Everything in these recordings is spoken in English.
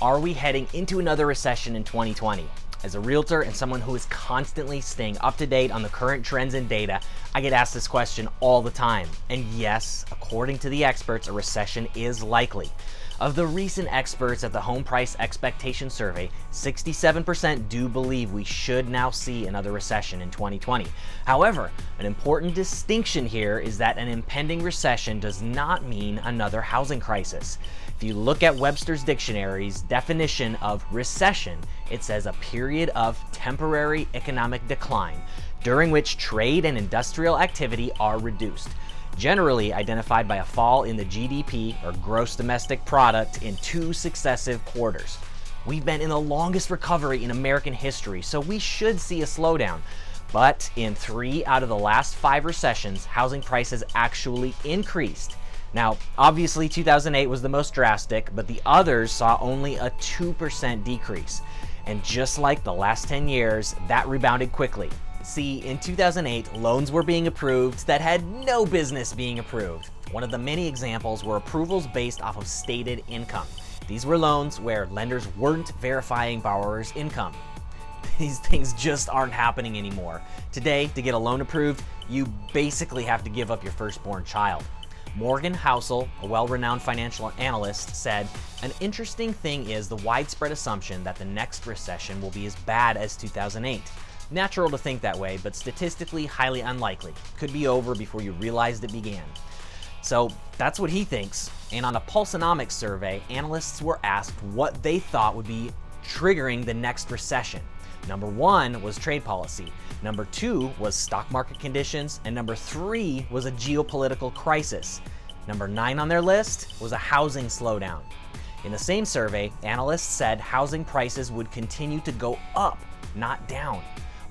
Are we heading into another recession in 2020? As a realtor and someone who is constantly staying up to date on the current trends and data, I get asked this question all the time. And yes, according to the experts, a recession is likely. Of the recent experts at the Home Price Expectation Survey, 67% do believe we should now see another recession in 2020. However, an important distinction here is that an impending recession does not mean another housing crisis. If you look at Webster's Dictionary's definition of recession, it says a period of temporary economic decline during which trade and industrial activity are reduced, generally identified by a fall in the GDP or gross domestic product in 2 successive quarters. We've been in the longest recovery in American history, so we should see a slowdown. But in 3 out of the last 5 recessions, housing prices actually increased. Now, obviously 2008 was the most drastic, but the others saw only a 2% decrease. And just like the last 10 years, that rebounded quickly. See, in 2008, loans were being approved that had no business being approved. One of the many examples were approvals based off of stated income. These were loans where lenders weren't verifying borrowers' income. These things just aren't happening anymore. Today, to get a loan approved, you basically have to give up your firstborn child. Morgan Housel, a well-renowned financial analyst, said, "An interesting thing is the widespread assumption that the next recession will be as bad as 2008. Natural to think that way, but statistically highly unlikely. Could be over before you realized it began." So that's what he thinks. And on a Pulseonomics survey, analysts were asked what they thought would be triggering the next recession. Number 1 was trade policy. Number 2 was stock market conditions. And number 3 was a geopolitical crisis. Number 9 on their list was a housing slowdown. In the same survey, analysts said housing prices would continue to go up, not down.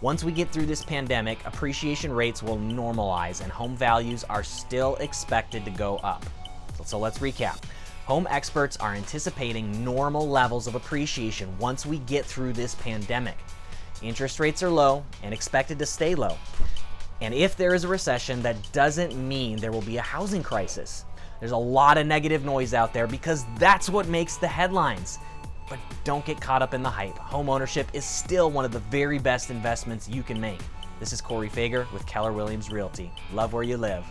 Once we get through this pandemic, appreciation rates will normalize and home values are still expected to go up. So let's recap. Home experts are anticipating normal levels of appreciation once we get through this pandemic. Interest rates are low and expected to stay low. And if there is a recession, that doesn't mean there will be a housing crisis. There's a lot of negative noise out there because that's what makes the headlines. But don't get caught up in the hype. Home ownership is still one of the very best investments you can make. This is Corey Fager with Keller Williams Realty. Love where you live.